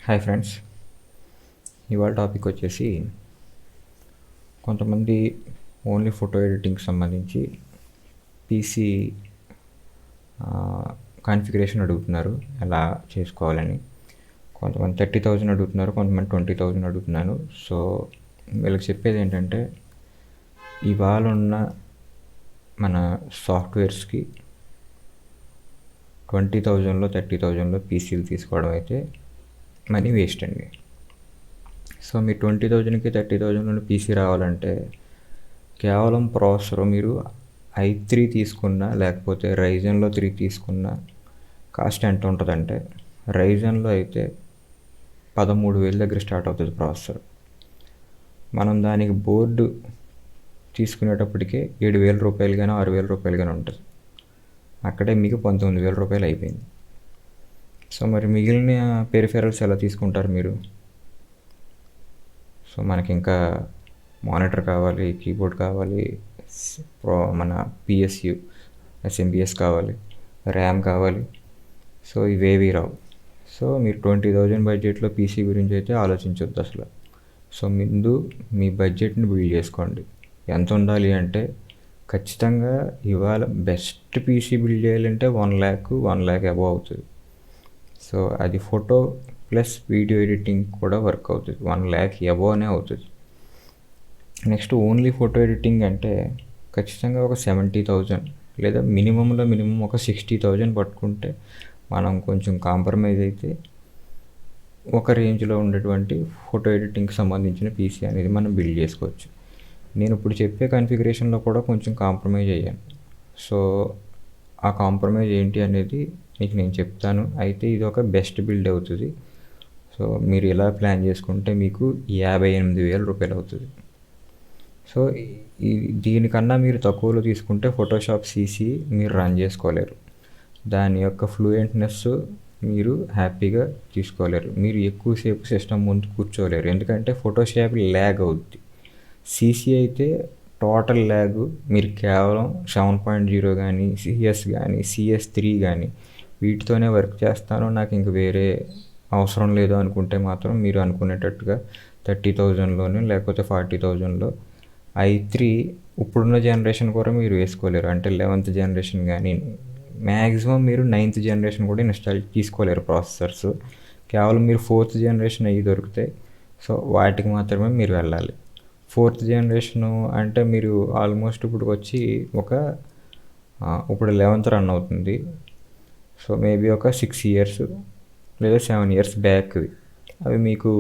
Hi friends, ఇవాళ topic వచ్చేసి కొంతమంది ఓన్లీ ఫోటో ఎడిటింగ్కి సంబంధించి పీసీ కాన్ఫిగరేషన్ అడుగుతున్నారు, ఎలా చేసుకోవాలని. కొంతమంది 30,000 అడుగుతున్నారు, కొంతమంది 20,000 అడుగుతున్నాను. సో వీళ్ళకి చెప్పేది ఏంటంటే, ఇవాళ ఉన్న మన సాఫ్ట్వేర్స్కి 20,000లో 30,000లో పీసీలు తీసుకోవడం అయితే మనీ వేస్ట్ అండి. సో మీరు 20,000కి 30,000లో పీసీ రావాలంటే కేవలం ప్రాసెసర్ మీరు i3 తీసుకున్నా లేకపోతే రైజన్లో 3 తీసుకున్నా కాస్ట్ ఎంత ఉంటుందంటే, రైజన్లో అయితే 13,000 దగ్గర స్టార్ట్ అవుతుంది ప్రాసెసర్. మనం దానికి బోర్డు తీసుకునేటప్పటికే 7,000 రూపాయలు కానీ 6,000 రూపాయలు కానీ ఉంటుంది. అక్కడే మీకు 19,000 రూపాయలు అయిపోయింది. సో మరి మిగిలిన పెరిఫెరల్స్ ఎలా తీసుకుంటారు మీరు? సో మనకి ఇంకా మానిటర్ కావాలి, కీబోర్డ్ కావాలి, మన పిఎస్యు ఎస్ఎంబిఎస్ కావాలి, ర్యామ్ కావాలి. సో ఇవేవి రావు. సో మీరు 20,000 బడ్జెట్లో పీసీ గురించి అయితే ఆలోచించొద్దు అసలు. సో ముందు మీ బడ్జెట్ని బిల్డ్ చేసుకోండి. ఎంత ఉండాలి అంటే, ఖచ్చితంగా ఇవాళ బెస్ట్ పీసీ బిల్డ్ చేయాలంటే 1,00,000 అబవ్ అవుతుంది. సో అది ఫోటో ప్లస్ వీడియో ఎడిటింగ్ కూడా వర్క్ అవుతుంది, 1,00,000 అబవ్నే అవుతుంది. నెక్స్ట్ ఓన్లీ ఫోటో ఎడిటింగ్ అంటే ఖచ్చితంగా ఒక 70,000 లేదా మినిమం ఒక 60,000 పట్టుకుంటే మనం కొంచెం కాంప్రమైజ్ అయితే ఒక రేంజ్లో ఉండేటువంటి ఫోటో ఎడిటింగ్కి సంబంధించిన పీసీ అనేది మనం బిల్డ్ చేసుకోవచ్చు. నేను ఇప్పుడు చెప్పే కాన్ఫిగరేషన్లో కూడా కొంచెం కాంప్రమైజ్ అయ్యాను. సో ఆ కాంప్రమైజ్ ఏంటి అనేది మీకు నేను చెప్తాను. అయితే ఇది ఒక బెస్ట్ బిల్డ్ అవుతుంది. సో మీరు ఇలా ప్లాన్ చేసుకుంటే మీకు 58,000 రూపాయలు అవుతుంది. సో దీనికన్నా మీరు తక్కువలో తీసుకుంటే ఫోటోషాప్ సీసీ మీరు రన్ చేసుకోలేరు. దాని యొక్క ఫ్లూయెంట్నెస్ మీరు హ్యాపీగా తీసుకోలేరు. మీరు ఎక్కువసేపు సిస్టమ్ ముందు కూర్చోలేరు, ఎందుకంటే ఫోటోషాప్ ల్యాగ్ అవుద్ది. సీసీ అయితే టోటల్ ల్యాగ్ మీరు కేవలం 7.0 కానీ సిఎస్ కానీ CS3 కానీ వీటితోనే వర్క్ చేస్తాను, నాకు ఇంక వేరే అవసరం లేదు అనుకుంటే మాత్రం మీరు అనుకునేటట్టుగా 30,000లోనే లేకపోతే 40,000లో i3 ఇప్పుడున్న జనరేషన్ కూడా మీరు వేసుకోలేరు. అంటే 11th జనరేషన్ కానీ మ్యాక్సిమం మీరు 9th జనరేషన్ కూడా ఇన్స్టాల్ తీసుకోలేరు ప్రాసెసర్స్. కేవలం మీరు 4th జనరేషన్ అయ్యి దొరుకుతాయి. సో వాటికి మాత్రమే మీరు వెళ్ళాలి. 4th జనరేషను అంటే మీరు ఆల్మోస్ట్ ఇప్పుడు వచ్చి ఇప్పుడు 11th రన్ అవుతుంది. సో మేబీ ఒక 6 ఇయర్స్ లేదా 7 ఇయర్స్ బ్యాక్ అవి మీకు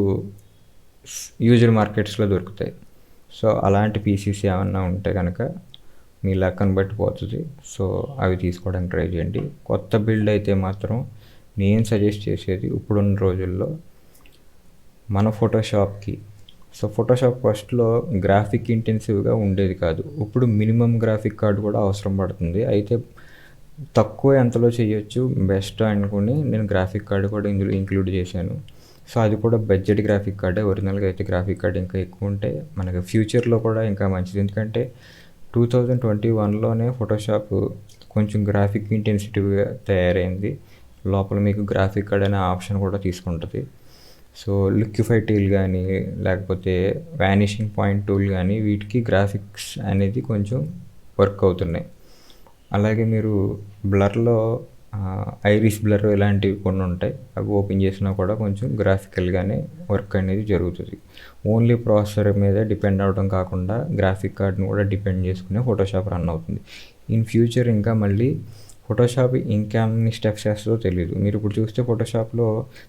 యూజ్డ్ మార్కెట్స్లో దొరుకుతాయి. సో అలాంటి పీసీస్ ఏమన్నా ఉంటే కనుక మీ లక్కను బట్టి పోతుంది. సో అవి తీసుకోవడానికి ట్రై చేయండి. కొత్త బిల్డ్ అయితే మాత్రం నేను సజెస్ట్ చేసేది ఇప్పుడున్న రోజుల్లో మన ఫోటోషాప్కి. సో ఫోటోషాప్ ఫస్ట్లో గ్రాఫిక్ ఇంటెన్సివ్గా ఉండేది కాదు, ఇప్పుడు మినిమం గ్రాఫిక్ కార్డు కూడా అవసరం పడుతుంది. అయితే తక్కువ ఎంతలో చేయొచ్చు బెస్ట్ అనుకుని నేను గ్రాఫిక్ కార్డు కూడా ఇందులో ఇంక్లూడ్ చేశాను. సో అది కూడా బడ్జెట్ గ్రాఫిక్ కార్డే. ఒరిజినల్గా అయితే గ్రాఫిక్ కార్డ్ ఇంకా ఎక్కువ ఉంటే మనకి ఫ్యూచర్లో కూడా ఇంకా మంచిది, ఎందుకంటే 2021లోనే ఫోటోషాప్ కొంచెం గ్రాఫిక్ ఇంటెన్సిటివ్గా తయారైంది. లోపల మీకు గ్రాఫిక్ కార్డ్ అనే ఆప్షన్ కూడా తీసుకుంటుంది. సో లిక్విఫై టూల్ కానీ లేకపోతే వానిషింగ్ పాయింట్ టూల్ కానీ వీటికి గ్రాఫిక్స్ అనేది కొంచెం వర్క్ అవుతున్నాయి. అలాగే మీరు బ్లర్లో ఐరిస్ బ్లర్ ఇలాంటివి కొన్ని ఉంటాయి, అవి ఓపెన్ చేసినా కూడా కొంచెం గ్రాఫికల్గానే వర్క్ అనేది జరుగుతుంది. ఓన్లీ ప్రాసెసర్ మీద డిపెండ్ అవ్వడం కాకుండా గ్రాఫిక్ కార్డ్ని కూడా డిపెండ్ చేసుకునే ఫోటోషాప్ రన్ అవుతుంది. ఇన్ ఫ్యూచర్ ఇంకా మళ్ళీ ఫోటోషాప్ ఇంకెన్ని స్టెప్స్ చేస్తుందో తెలియదు. మీరు ఇప్పుడు చూస్తే ఫోటోషాప్లో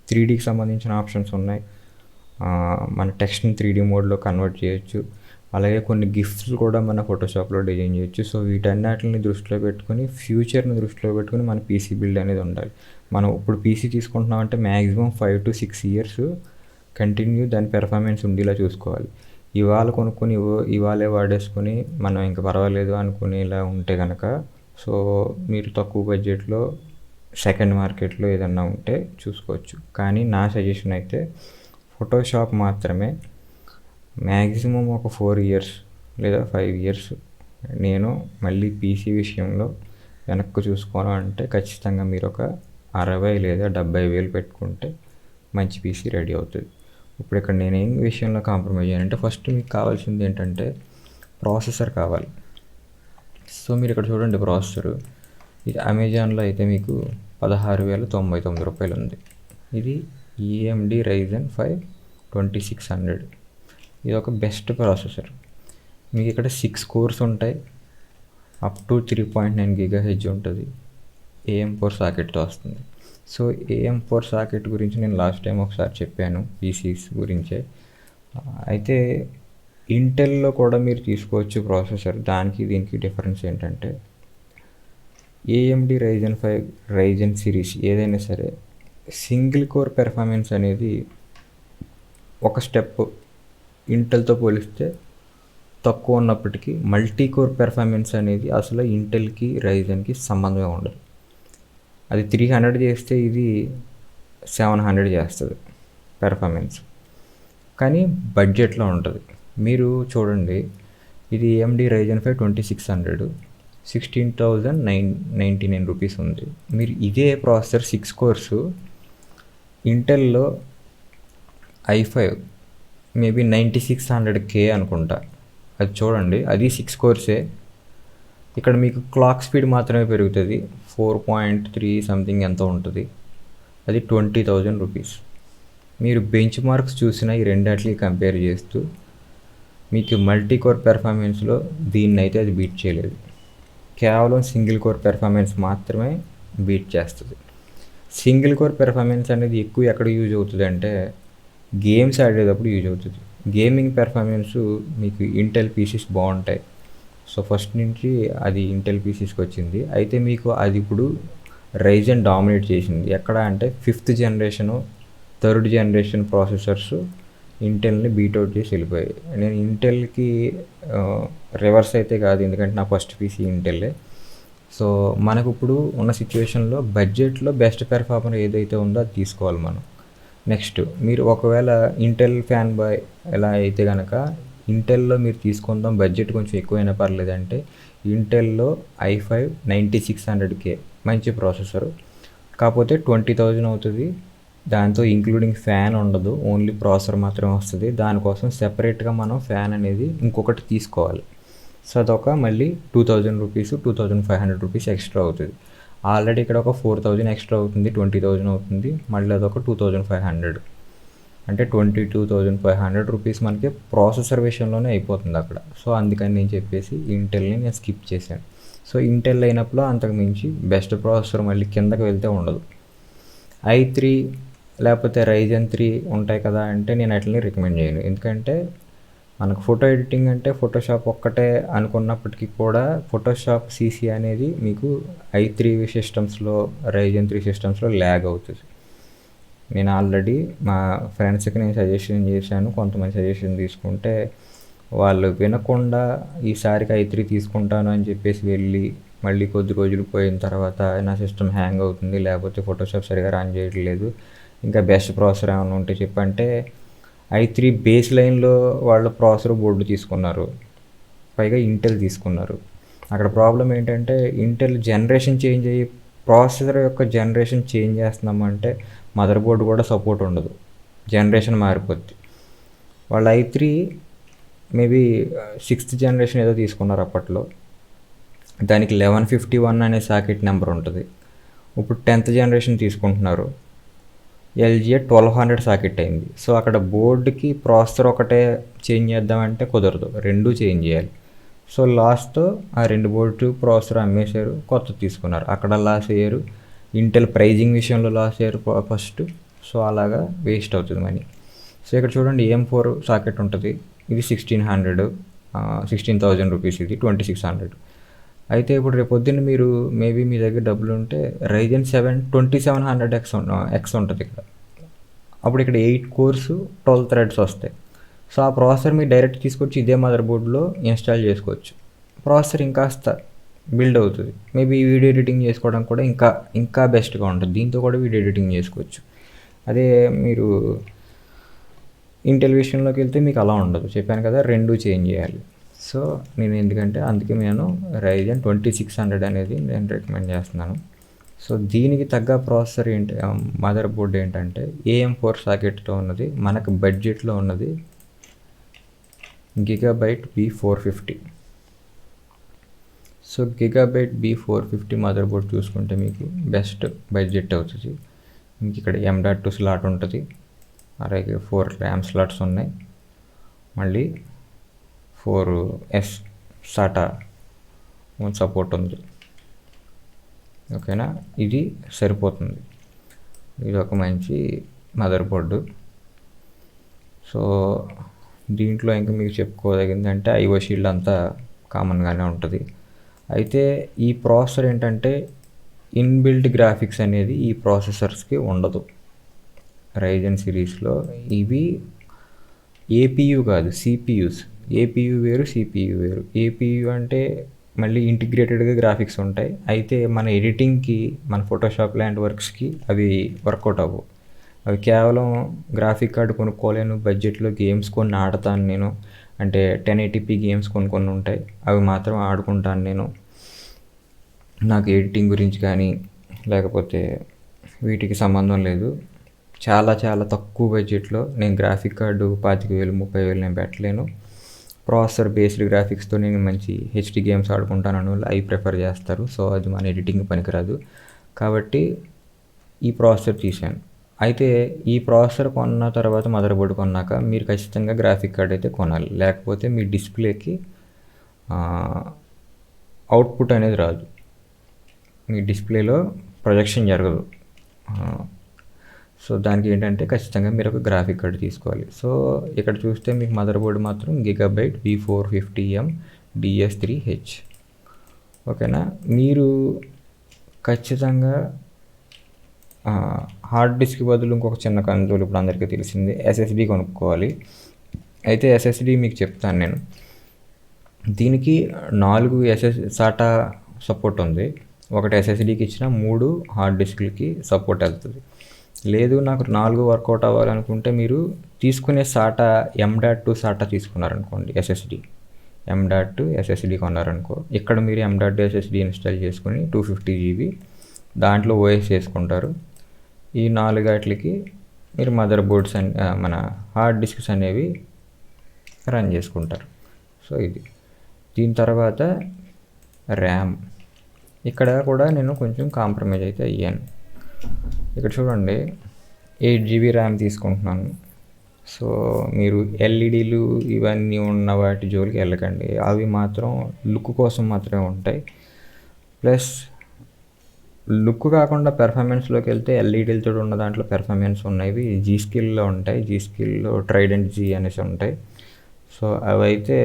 3Dకి సంబంధించిన ఆప్షన్స్ ఉన్నాయి. మన టెక్స్ట్ని 3D మోడ్లో కన్వర్ట్ చేయొచ్చు. అలాగే కొన్ని గిఫ్ట్స్ కూడా మన ఫోటోషాప్లో డిజైన్ చేయొచ్చు. సో వీటన్నిటిని దృష్టిలో పెట్టుకుని, ఫ్యూచర్ని దృష్టిలో పెట్టుకుని మన పీసీ బిల్డ్ అనేది ఉండాలి. మనం ఇప్పుడు పీసీ తీసుకుంటున్నామంటే మ్యాక్సిమం 5 to 6 ఇయర్స్ కంటిన్యూ దాని పెర్ఫార్మెన్స్ ఉండేలా చూసుకోవాలి. ఇవాళ కొనుక్కొని ఇవాళే వాడేసుకొని మనం ఇంకా పర్వాలేదు అనుకునేలా ఉంటే కనుక, సో మీరు తక్కువ బడ్జెట్లో సెకండ్ మార్కెట్లో ఏదన్నా ఉంటే చూసుకోవచ్చు. కానీ నా సజెషన్ అయితే ఫోటోషాప్ మాత్రమే మ్యాక్సిమం ఒక 4 ఇయర్స్ లేదా 5 ఇయర్స్. నేను మళ్ళీ పీసీ విషయంలో వెనక్కి చూసుకోను అంటే ఖచ్చితంగా మీరు ఒక 60,000 లేదా 70,000 పెట్టుకుంటే మంచి పీసీ రెడీ అవుతుంది. ఇప్పుడు ఇక్కడ నేను ఏం విషయంలో కాంప్రమైజ్ అయ్యానంటే, ఫస్ట్ మీకు కావాల్సింది ఏంటంటే ప్రాసెసర్ కావాలి. సో మీరు ఇక్కడ చూడండి ప్రాసెసరు, ఇది అమెజాన్లో అయితే మీకు 16,099 రూపాయలు ఉంది. ఇది AMD Ryzen 5 2600. ఇది ఒక బెస్ట్ ప్రాసెసర్. మీకు ఇక్కడ 6 కోర్స్ ఉంటాయి, అప్ టు 3.9 GHz ఉంటుంది, AM4 సాకెట్తో వస్తుంది. సో AM4 సాకెట్ గురించి నేను లాస్ట్ టైం ఒకసారి చెప్పాను పీసీస్ గురించే. అయితే ఇంటెల్లో కూడా మీరు తీసుకోవచ్చు ప్రాసెసర్. దానికి దీనికి డిఫరెన్స్ ఏంటంటే, AMD Ryzen 5 Ryzen సిరీస్ ఏదైనా సరే సింగిల్ కోర్ పెర్ఫార్మెన్స్ అనేది ఒక స్టెప్ ఇంటెల్తో పోలిస్తే తక్కువ ఉన్నప్పటికీ, మల్టీ కోర్ పెర్ఫార్మెన్స్ అనేది అసలు ఇంటెల్కి రైజన్కి సంబంధమే ఉండదు. అది 300 చేస్తే ఇది 700 చేస్తుంది పెర్ఫార్మెన్స్, కానీ బడ్జెట్లో ఉంటుంది. మీరు చూడండి, ఇది AMD Ryzen 5 2600 16,999 రూపీస్ ఉంది. మీరు ఇదే processor 6 course ఇంటెల్లో i5 maybe 9600K అనుకుంటా, అది చూడండి, అది 6 కోర్సే. ఇక్కడ మీకు క్లాక్ స్పీడ్ మాత్రమే పెరుగుతుంది, 4.3 సంథింగ్ ఎంతో ఉంటుంది, అది 20,000 రూపీస్. మీరు బెంచ్ మార్క్స్ చూసిన ఈ రెండాటికి కంపేర్ చేస్తూ మీకు మల్టీ కోర్ పెర్ఫార్మెన్స్లో దీన్ని అయితే అది బీట్ చేయలేదు. కేవలం సింగిల్ కోర్ పెర్ఫార్మెన్స్ మాత్రమే బీట్ చేస్తుంది. సింగిల్ కోర్ పెర్ఫార్మెన్స్ అనేది ఎక్కువ ఎక్కడ యూజ్ అవుతుంది అంటే గేమ్స్ ఆడేటప్పుడు యూజ్ అవుతుంది. గేమింగ్ పెర్ఫార్మెన్స్ మీకు ఇంటెల్ పీసీస్ బాగుంటాయి. సో ఫస్ట్ నుంచి అది ఇంటెల్ పీసీస్కి వచ్చింది. అయితే మీకు అది ఇప్పుడు రైజన్ డామినేట్ చేసింది. ఎక్కడ అంటే 5th generation 3rd generation processors ఇంటెల్ని బీట్అవుట్ చేసి వెళ్ళిపోయాయి. నేను ఇంటెల్కి రివర్స్ అయితే కాదు, ఎందుకంటే నా ఫస్ట్ పీసీ ఇంటెల్లే. సో మనకు ఇప్పుడు ఉన్న సిచ్యువేషన్లో బడ్జెట్లో బెస్ట్ పెర్ఫార్మర్ ఏదైతే ఉందో అది తీసుకోవాలి మనం. నెక్స్ట్, మీరు ఒకవేళ ఇంటెల్ ఫ్యాన్ బాయ్ ఎలా అయితే కనుక ఇంటెల్లో మీరు తీసుకుందాం, బడ్జెట్ కొంచెం ఎక్కువైనా పర్లేదంటే ఇంటెల్లో i5 9600K మంచి ప్రాసెసరు, కాకపోతే 20,000 అవుతుంది. దాంతో ఇంక్లూడింగ్ ఫ్యాన్ ఉండదు, ఓన్లీ ప్రాసెసర్ మాత్రమే వస్తుంది. దానికోసం సెపరేట్గా మనం ఫ్యాన్ అనేది ఇంకొకటి తీసుకోవాలి. సో అదొక మళ్ళీ 2,000 రూపీస్ 2,500 రూపీస్ ఎక్స్ట్రా అవుతుంది. ఆల్రెడీ ఇక్కడ ఒక 4,000 ఎక్స్ట్రా అవుతుంది, 20,000 అవుతుంది, మళ్ళీ అదొక 2,500, అంటే 22,500 రూపీస్ మనకి ప్రాసెసర్ విషయంలోనే అయిపోతుంది అక్కడ. సో అందుకని నేను చెప్పేసి ఇంటెల్ని నేను స్కిప్ చేశాను. సో ఇంటెల్ అయినప్పుడు అంతకు మించి బెస్ట్ ప్రాసెసర్ మళ్ళీ కిందకి వెళ్తే ఉండదు. i3 లేకపోతే Ryzen 3 ఉంటాయి కదా అంటే నేను వాటిని రికమెండ్ చేయను. ఎందుకంటే మనకు ఫోటో ఎడిటింగ్ అంటే ఫోటోషాప్ ఒక్కటే అనుకున్నప్పటికీ కూడా ఫోటోషాప్ CC అనేది మీకు i3 సిస్టమ్స్లో Ryzen 3 సిస్టమ్స్లో ల్యాగ్ అవుతుంది. నేను ఆల్రెడీ మా ఫ్రెండ్స్కి నేను సజెషన్ చేశాను, కొంతమంది సజెషన్ తీసుకుంటే వాళ్ళు వినకుండా ఈసారికి i3 తీసుకుంటాను అని చెప్పేసి వెళ్ళి మళ్ళీ కొద్ది రోజులు పోయిన తర్వాత నా సిస్టమ్ హ్యాంగ్ అవుతుంది, లేకపోతే ఫోటోషాప్ సరిగా రన్ చేయట్లేదు, ఇంకా బెస్ట్ ప్రాసెసర్ ఏమైనా ఉంటే చెప్పంటే i3 బేస్ లైన్లో వాళ్ళు ప్రాసెసర్ బోర్డు తీసుకున్నారు, పైగా ఇంటెల్ తీసుకున్నారు. అక్కడ ప్రాబ్లం ఏంటంటే ఇంటెల్ జనరేషన్ చేంజ్ అయ్యి ప్రాసెసర్ యొక్క జనరేషన్ చేంజ్ చేస్తున్నామంటే మదర్ బోర్డు కూడా సపోర్ట్ ఉండదు, జనరేషన్ మారిపోద్ది. వాళ్ళు i3 మేబీ 6th జనరేషన్ ఏదో తీసుకున్నారు అప్పట్లో, దానికి 1151 అనే సాకెట్ నెంబర్ ఉంటుంది. ఇప్పుడు 10th జనరేషన్ తీసుకుంటున్నారు, LGA 1200 సాకెట్ అయింది. సో అక్కడ బోర్డుకి ప్రాసెసర్ ఒకటే చేంజ్ చేద్దామంటే కుదరదు, రెండూ చేంజ్ చేయాలి. సో లాస్ట్తో ఆ 2 బోర్డు ప్రాసెసర్ అమ్మేశారు, కొత్తది తీసుకున్నారు. అక్కడ లాస్ అయ్యారు, ఇంటెల్ ప్రైజింగ్ విషయంలో లాస్ అయ్యారు ఫస్ట్. సో అలాగా వేస్ట్ అవుతుంది మనీ. సో ఇక్కడ చూడండి AM4 సాకెట్ ఉంటుంది, ఇది 16,000 రూపీస్, ఇది 2600. అయితే ఇప్పుడు రేపు పొద్దున్న మీరు మేబీ మీ దగ్గర డబ్బులు ఉంటే Ryzen 7 2700X ఉంటుంది ఇక్కడ. అప్పుడు ఇక్కడ 8 కోర్స్ 12 థ్రెడ్స్ వస్తాయి. సో ఆ ప్రాసెసర్ మీరు డైరెక్ట్ తీసుకొచ్చి ఇదే మదర్ బోర్డులో ఇన్స్టాల్ చేసుకోవచ్చు. ప్రాసెసర్ ఇంకాస్త బిల్డ్ అవుతుంది. మేబీ వీడియో ఎడిటింగ్ చేసుకోవడానికి కూడా ఇంకా బెస్ట్గా ఉంటుంది, దీంతో కూడా వీడియో ఎడిటింగ్ చేసుకోవచ్చు. అదే మీరు ఇంటెల్ విషయంలోకి వెళ్తే మీకు అలా ఉండదు, చెప్పాను కదా, రెండూ చేంజ్ చేయాలి. సో అందుకే నేను Ryzen 2600 అనేది నేను రికమెండ్ చేస్తున్నాను. సో దీనికి తగ్గ ప్రాసెసర్ ఏంటి, మదర్ బోర్డ్ ఏంటంటే AM4 సాకెట్తో ఉన్నది, మనకు బడ్జెట్లో ఉన్నది Gigabyte B450. So Gigabyte B450 mother board చూసుకుంటే మీకు బెస్ట్ బడ్జెట్ అవుతుంది. మీకు ఇక్కడ M.2 స్లాట్ ఉంటుంది, అలాగే 4 ర్యామ్ స్లాట్స్ ఉన్నాయి, మళ్ళీ 4S SATA సపోర్ట్ ఉంది. ఓకేనా, ఇది సరిపోతుంది. ఇది ఒక మంచి మదర్ బోర్డు. సో దీంట్లో ఇంకా మీకు చెప్పుకోదగింది అంటే ఐఓ షీల్డ్ అంతా కామన్గానే ఉంటుంది. అయితే ఈ ప్రాసెసర్ ఏంటంటే ఇన్బిల్ట్ గ్రాఫిక్స్ అనేది ఈ ప్రాసెసర్స్కి ఉండదు. రైజెన్ సిరీస్లో ఇవి ఏపీయూ కాదు, సిపియూస్. ఏపీయూ వేరు, సిపియూ వేరు. ఏపీయూ అంటే మళ్ళీ ఇంటిగ్రేటెడ్గా గ్రాఫిక్స్ ఉంటాయి. అయితే మన ఎడిటింగ్కి, మన ఫోటోషాప్ లాంటి వర్క్స్కి అవి వర్కౌట్ అవ్వవు. అవి కేవలం గ్రాఫిక్ కార్డు కొనుక్కోలేను, బడ్జెట్లో గేమ్స్ కొన్ని ఆడతాను నేను, అంటే 1080p గేమ్స్ కొన్ని ఉంటాయి, అవి మాత్రం ఆడుకుంటాను నేను. నాకు ఎడిటింగ్ గురించి కానీ లేకపోతే వీటికి సంబంధం లేదు. చాలా చాలా తక్కువ బడ్జెట్లో నేను గ్రాఫిక్ కార్డు 25,000 30,000 నేను పెట్టలేను. ప్రాసెసర్ బేస్డ్ గ్రాఫిక్స్తో నేను మంచి హెచ్డి గేమ్స్ ఆడుకుంటాను, అవి ప్రిఫర్ చేస్తారు. సో అది మన ఎడిటింగ్ పనికిరాదు, కాబట్టి ఈ ప్రాసెసర్ తీసాను. అయితే ఈ ప్రాసెసర్ కొన్న తర్వాత మదర్ బోర్డు కొన్నాక మీరు ఖచ్చితంగా గ్రాఫిక్ కార్డ్ అయితే కొనాలి, లేకపోతే మీ డిస్ప్లేకి అవుట్పుట్ అనేది రాదు, మీ డిస్ప్లేలో ప్రొజెక్షన్ జరగదు. సో దానికి ఏంటంటే ఖచ్చితంగా మీరు ఒక గ్రాఫిక్ కార్డు తీసుకోవాలి. సో ఇక్కడ చూస్తే మీకు మదర్ బోర్డు మాత్రం గిగాబైట్ B450M DS3H. ఓకేనా, మీరు ఖచ్చితంగా హార్డ్ డిస్క్ బదులు ఇంకొక చిన్న కన్సోల్ ఇప్పుడు అందరికీ తెలిసింది SSD కొనుక్కోవాలి. అయితే SSD మీకు చెప్తాను నేను. దీనికి 4 SATA సపోర్ట్ ఉంది. ఒకటి SSDకి ఇచ్చిన 3 హార్డ్ డిస్క్లకి సపోర్ట్ వెళ్తుంది. లేదు నాకు 4 వర్కౌట్ అవ్వాలనుకుంటే మీరు తీసుకునే SATA M.2 SATA తీసుకున్నారనుకోండి, M.2 SSD కొన్నారనుకో, ఇక్కడ మీరు M.2 SSD ఇన్స్టాల్ చేసుకుని 250 GB దాంట్లో OS చేసుకుంటారు. ఈ 4 వాటికి మీరు మదర్ బోర్డ్స్ మన హార్డ్ డిస్క్స్ అనేవి రన్ చేసుకుంటారు. సో ఇది. దీని తర్వాత ర్యామ్, ఇక్కడ కూడా నేను కొంచెం కాంప్రమైజ్ అయితే అయ్యాను. ఇక్కడ చూడండి 8 GB ర్యామ్ తీసుకుంటున్నాను. సో మీరు ఎల్ఈడీలు ఇవన్నీ ఉన్న వాటి జోలికి వెళ్ళకండి, అవి మాత్రం లుక్ కోసం మాత్రమే ఉంటాయి. ప్లస్ లుక్ కాకుండా పెర్ఫార్మెన్స్లోకి వెళ్తే ఎల్ఈడీలతో ఉన్న దాంట్లో పెర్ఫార్మెన్స్ ఉన్నవి జీ స్కిల్లో ఉంటాయి. జీ స్కిల్లో ట్రైడెంట్ జీ అనేసి ఉంటాయి. సో అవైతే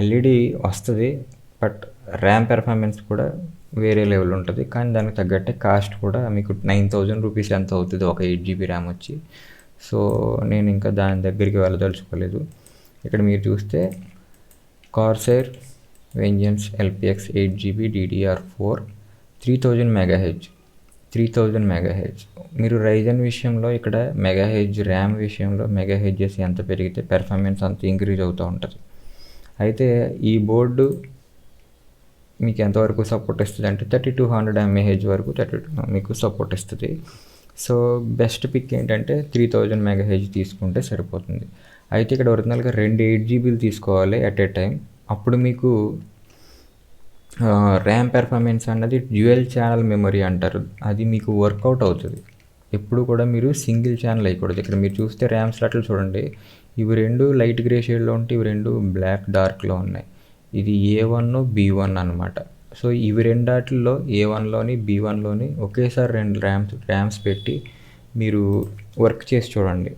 ఎల్ఈడి వస్తుంది, బట్ ర్యామ్ పెర్ఫార్మెన్స్ కూడా వేరే లెవెల్ ఉంటుంది. కానీ దానికి తగ్గట్టే కాస్ట్ కూడా మీకు 9,000 రూపీస్ ఎంత అవుతుంది ఒక 8 GB ర్యామ్ వచ్చి. సో నేను ఇంకా దాని దగ్గరికి వెళ్ళదలుచుకోలేదు. ఇక్కడ మీరు చూస్తే Corsair Vengeance LPX 8 GB DDR4 3000 MHz. మీరు రైజన్ విషయంలో ఇక్కడ మెగాహెడ్జ్, ర్యామ్ విషయంలో మెగాహెడ్జెస్ ఎంత పెరిగితే పెర్ఫార్మెన్స్ అంత ఇంక్రీజ్ అవుతూ ఉంటుంది. అయితే ఈ బోర్డు మీకు ఎంతవరకు సపోర్ట్ ఇస్తుంది అంటే 3200 mAh వరకు మీకు సపోర్ట్ ఇస్తుంది. సో బెస్ట్ పిక్ ఏంటంటే 3000 MHz తీసుకుంటే సరిపోతుంది. అయితే ఇక్కడ ఒరిజినల్గా 2 8 GBలు తీసుకోవాలి అట్ ఏ టైం. అప్పుడు మీకు ర్యామ్ పెర్ఫార్మెన్స్ అన్నది డ్యూయల్ ఛానల్ మెమరీ అంటారు, అది మీకు వర్కౌట్ అవుతుంది. ఎప్పుడు కూడా మీరు సింగిల్ ఛానల్ అయ్యకూడదు. ఇక్కడ మీరు చూస్తే ర్యామ్ స్లాట్లు చూడండి, ఇవి 2 లైట్ గ్రే షేడ్లో ఉంటే ఇవి 2 బ్లాక్ డార్క్లో ఉన్నాయి. ఇది A1 B1 అనమాట. సో ఇవి రెండాటిల్లో A1లోని B1లోని ఒకేసారి 2 ర్యామ్స్ పెట్టి మీరు వర్క్ చేసి చూడండి,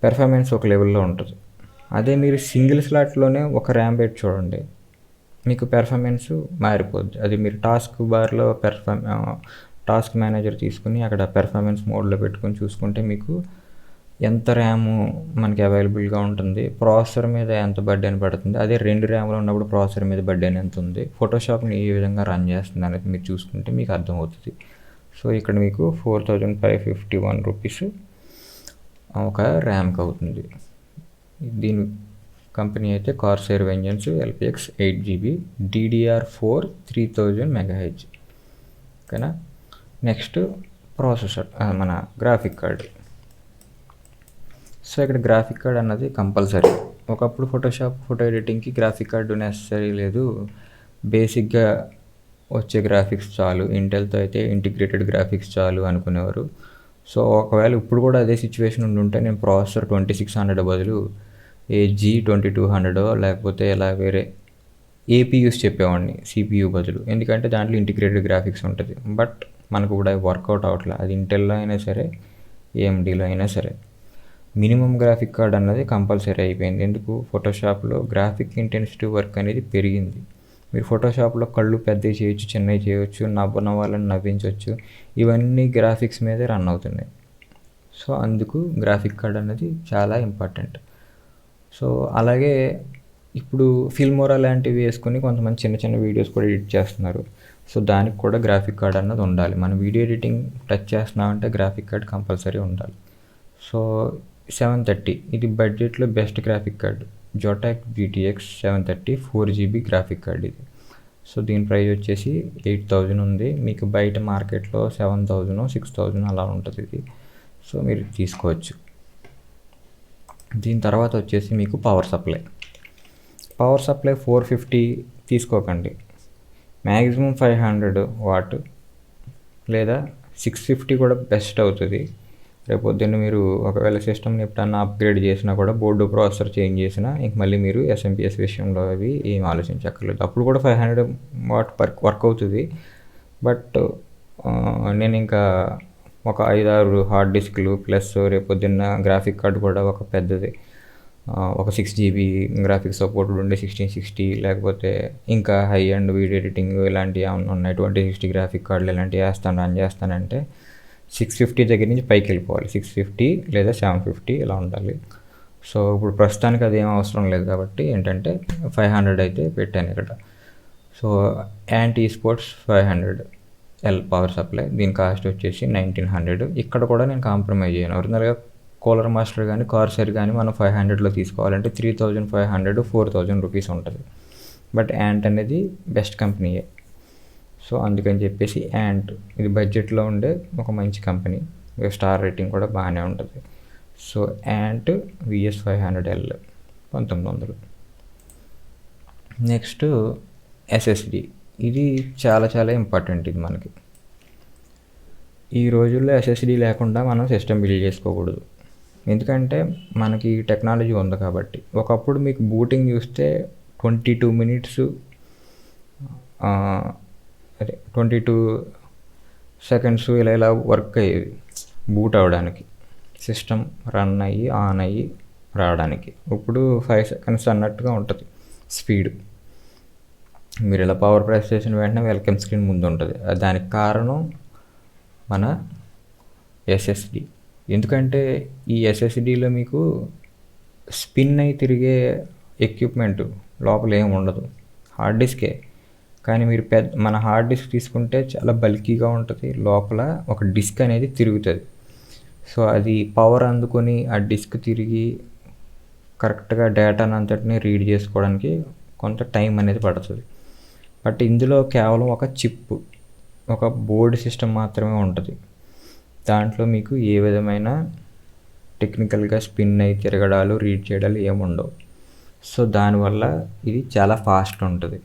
పెర్ఫార్మెన్స్ ఒక లెవెల్లో ఉంటుంది. అదే మీరు సింగిల్ స్లాట్లోనే ఒక ర్యామ్ పెట్టి చూడండి, మీకు పెర్ఫార్మెన్స్ మారిపోద్ది. అది మీరు టాస్క్ బార్లో టాస్క్ మేనేజర్ తీసుకుని అక్కడ పెర్ఫార్మెన్స్ మోడ్లో పెట్టుకొని చూసుకుంటే మీకు ఎంత ర్యాము మనకి అవైలబుల్గా ఉంటుంది, ప్రాసెసర్ మీద ఎంత బర్డెన్ పడుతుంది, అదే 2 ర్యామ్లో ఉన్నప్పుడు ప్రాసెసర్ మీద బర్డెన్ ఎంత ఉంది, ఫోటోషాప్ని ఏ విధంగా రన్ చేస్తుంది అనేది మీరు చూసుకుంటే మీకు అర్థమవుతుంది. సో ఇక్కడ మీకు 4551 రూపీస్ ఒక ర్యామ్కి అవుతుంది. దీని కంపెనీ అయితే Corsair Vengeance LPX 8 GB DDR4 3000 MHz. ఓకేనా. నెక్స్ట్ ప్రాసెసర్, మన గ్రాఫిక్ కార్డ్. సో ఇక్కడ గ్రాఫిక్ కార్డ్ అన్నది కంపల్సరీ. ఒకప్పుడు ఫోటో ఎడిటింగ్కి గ్రాఫిక్ కార్డు నెసరీ లేదు, బేసిక్గా వచ్చే గ్రాఫిక్స్ చాలు, ఇంటెల్తో అయితే ఇంటిగ్రేటెడ్ గ్రాఫిక్స్ చాలు అనుకునేవారు. సో ఒకవేళ ఇప్పుడు కూడా అదే సిచ్యువేషన్ ఉంటే నేను ప్రాసెసర్ 2600 బదులు G2200 లేకపోతే ఇలా వేరే ఏపీయూస్ చెప్పేవాడిని సిపియూ బదులు. ఎందుకంటే దాంట్లో ఇంటిగ్రేటెడ్ గ్రాఫిక్స్ ఉంటుంది. బట్ మనకు కూడా వర్కౌట్ అవ్వట్లేదు. అది ఇంటెల్లో అయినా సరే, ఏఎండీలో అయినా సరే. మినిమం గ్రాఫిక్ కార్డ్ అన్నది కంపల్సరీ అయిపోయింది. ఎందుకు? ఫోటోషాప్లో గ్రాఫిక్ ఇంటెన్సిటీ వర్క్ అనేది పెరిగింది. మీరు ఫోటోషాప్లో కళ్ళు పెద్దవి చేయొచ్చు, చిన్నవి చేయవచ్చు, నవ్వన వాళ్ళని నవ్వించవచ్చు. ఇవన్నీ గ్రాఫిక్స్ మీదే రన్ అవుతున్నాయి. సో అందుకు గ్రాఫిక్ కార్డ్ అనేది చాలా ఇంపార్టెంట్. సో అలాగే ఇప్పుడు ఫిల్మోరా లాంటివి వేసుకొని కొంతమంది చిన్న చిన్న వీడియోస్ కూడా ఎడిట్ చేస్తున్నారు. సో దానికి కూడా గ్రాఫిక్ కార్డ్ అన్నది ఉండాలి. మనం వీడియో ఎడిటింగ్ టచ్ చేస్తున్నామంటే గ్రాఫిక్ కార్డ్ కంపల్సరీ ఉండాలి. సో 730 ఇది బడ్జెట్లో best graphic card. Zotac GTX 730 4GB graphic card ఇది. సో దీని ప్రైస్ వచ్చేసి 8000 ఉంది. మీకు బయట మార్కెట్లో 7000 6000 అలా ఉంటుంది ఇది. సో మీరు తీసుకోవచ్చు. దీని తర్వాత వచ్చేసి మీకు పవర్ సప్లై 450 తీసుకోకండి. మ్యాక్సిమం 500 వాట్ లేదా 650 కూడా బెస్ట్ అవుతుంది. రేపు పొద్దున్న మీరు ఒకవేళ సిస్టమ్ని ఎప్పుడన్నా అప్గ్రేడ్ చేసినా కూడా, బోర్డు ప్రాసెసర్ చేంజ్ చేసినా ఇంక మళ్ళీ మీరు SMPS విషయంలో అవి ఏం ఆలోచించక్కర్లేదు. అప్పుడు కూడా 500 వాట్ వర్క్ అవుతుంది. బట్ నేను ఇంకా ఒక 5-6 హార్డ్ డిస్క్లు ప్లస్ రేపు పొద్దున్న గ్రాఫిక్ కార్డు కూడా ఒక పెద్దది, ఒక 6GB గ్రాఫిక్ సపోర్ట్ ఉండే 1660, లేకపోతే ఇంకా హై అండ్ వీడియో ఎడిటింగ్ ఇలాంటివి ఏమైనా ఉన్నాయి 2060 గ్రాఫిక్ కార్డులు ఇలాంటివి రన్ చేస్తానంటే 650 దగ్గర నుంచి పైకి వెళ్ళిపోవాలి. 650 లేదా 750 ఇలా ఉండాలి. సో ఇప్పుడు ప్రస్తుతానికి అది ఏం అవసరం లేదు కాబట్టి ఏంటంటే 500 అయితే పెట్టాను ఇక్కడ. So anti sports 500L power supply, దీని కాస్ట్ వచ్చేసి 1900. ఇక్కడ కూడా నేను కాంప్రమైజ్ అయ్యాను. ఒరిజినల్గా కూలర్ మాస్టర్ కానీ కార్సైర్ కానీ మనం 500లో తీసుకోవాలంటే 3500 4000 రూపీస్ ఉంటుంది. బట్ యాంట్ అనేది బెస్ట్ కంపెనీయే. సో అందుకని చెప్పేసి యాంట్ ఇది బడ్జెట్లో ఉండే ఒక మంచి కంపెనీ, స్టార్ రేటింగ్ కూడా బాగానే ఉంటుంది. So ant VS500L 1900. Next SSD, ఇది చాలా చాలా ఇంపార్టెంట్. ఇది మనకి ఈ రోజుల్లో SSD లేకుండా మనం సిస్టమ్ బిల్డ్ చేసుకోకూడదు. ఎందుకంటే మనకి టెక్నాలజీ ఉంది కాబట్టి. ఒకప్పుడు మీకు బూటింగ్ చూస్తే 22 మినిట్స్ 22 సెకండ్స్ ఇలా వర్క్ అయ్యేది బూట్ అవ్వడానికి, సిస్టమ్ రన్ అయ్యి ఆన్ అయ్యి రావడానికి. ఇప్పుడు 5 సెకండ్స్ అన్నట్టుగా ఉంటుంది స్పీడ్. మీరు ఇలా పవర్ ప్రెస్ చేసిన వెంటనే వెల్కమ్ స్క్రీన్ ముందు ఉంటుంది. దానికి కారణం మన SSD. ఎందుకంటే ఈ SSDలో మీకు స్పిన్ అయి తిరిగే ఎక్విప్మెంట్ లోపల ఏమి ఉండదు, హార్డ్ డిస్కే. కానీ మీరు మన హార్డ్ డిస్క్ తీసుకుంటే చాలా బల్కీగా ఉంటుంది, లోపల ఒక డిస్క్ అనేది తిరుగుతుంది. సో అది పవర్ అందుకొని ఆ డిస్క్ తిరిగి కరెక్ట్గా డేటాను అంతటిని రీడ్ చేసుకోవడానికి కొంత టైం అనేది పడుతుంది. బట్ ఇందులో కేవలం ఒక చిప్, ఒక బోర్డ్ సిస్టమ్ మాత్రమే ఉంటుంది. దాంట్లో మీకు ఏ విధమైన టెక్నికల్గా స్పిన్ అయి తిరగడాలు రీడ్ చేయడాలు ఏముండవు. సో దానివల్ల ఇది చాలా ఫాస్ట్ ఉంటుంది.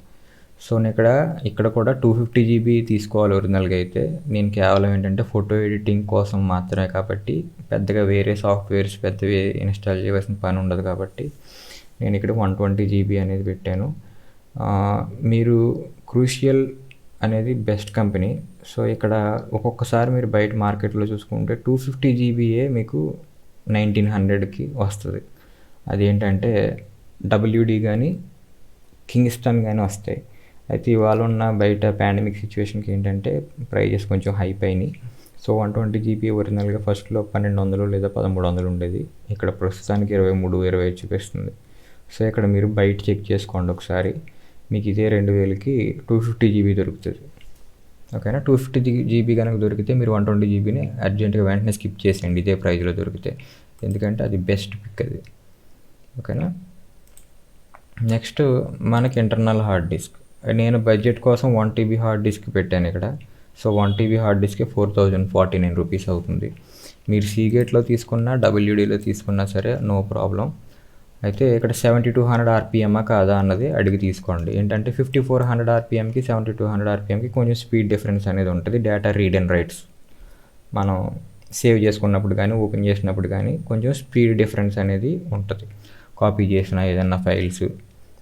సో నేను ఇక్కడ కూడా 250GB తీసుకోవాలి ఒరిజినల్గా అయితే. నేను కేవలం ఏంటంటే ఫోటో ఎడిటింగ్ కోసం మాత్రమే కాబట్టి పెద్దగా వేరే సాఫ్ట్వేర్స్ పెద్దవి ఇన్స్టాల్ చేయవలసిన పని ఉండదు కాబట్టి నేను ఇక్కడ 120GB అనేది పెట్టాను. మీరు క్రూషియల్ అనేది బెస్ట్ కంపెనీ. సో ఇక్కడ ఒక్కొక్కసారి మీరు బయట మార్కెట్లో చూసుకుంటే 250GBయే మీకు 1900కి వస్తుంది. అదేంటంటే WD కానీ కింగ్స్టన్ కానీ వస్తాయి. అయితే ఇవాళ ఉన్న బయట పాండమిక్ సిచ్యువేషన్కి ఏంటంటే ప్రైజెస్ కొంచెం హైప్ అయినాయి. సో 120GB ఒరిజినల్గా ఫస్ట్లో 1200 లేదా 1300 ఉండేది. ఇక్కడ ప్రస్తుతానికి 23-25 చూపిస్తుంది. సో ఇక్కడ మీరు బయట చెక్ చేసుకోండి ఒకసారి, మీకు ఇదే 2000కి 250GB దొరుకుతుంది. ఓకేనా. 250GB కనుక దొరికితే మీరు 120GBని అర్జెంటుగా వెంటనే స్కిప్ చేసేయండి ఇదే ప్రైజ్లో దొరికితే, ఎందుకంటే అది బెస్ట్ పిక్ అది. ఓకేనా. నెక్స్ట్ మనకి ఇంటర్నల్ హార్డ్ డిస్క్. నేను బడ్జెట్ కోసం 1TB హార్డ్ డిస్క్ పెట్టాను ఇక్కడ. సో 1 TB హార్డ్ డిస్క్కి 4049 రూపీస్ అవుతుంది. మీరు సీగేట్లో తీసుకున్నా డబ్ల్యూడీలో తీసుకున్నా సరే నో ప్రాబ్లం. అయితే ఇక్కడ 7200 ఆర్పిఎమ్మా కాదా అన్నది అడిగి తీసుకోండి. ఏంటంటే 5400 ఆర్పిఎంకి 7200 ఆర్పిఎంకి కొంచెం స్పీడ్ డిఫరెన్స్ అనేది ఉంటుంది. డేటా రీడ్ అండ్ రైట్స్ మనం సేవ్ చేసుకున్నప్పుడు కానీ ఓపెన్ చేసినప్పుడు కానీ కొంచెం స్పీడ్ డిఫరెన్స్ అనేది ఉంటుంది. కాపీ చేసిన ఏదన్నా ఫైల్స్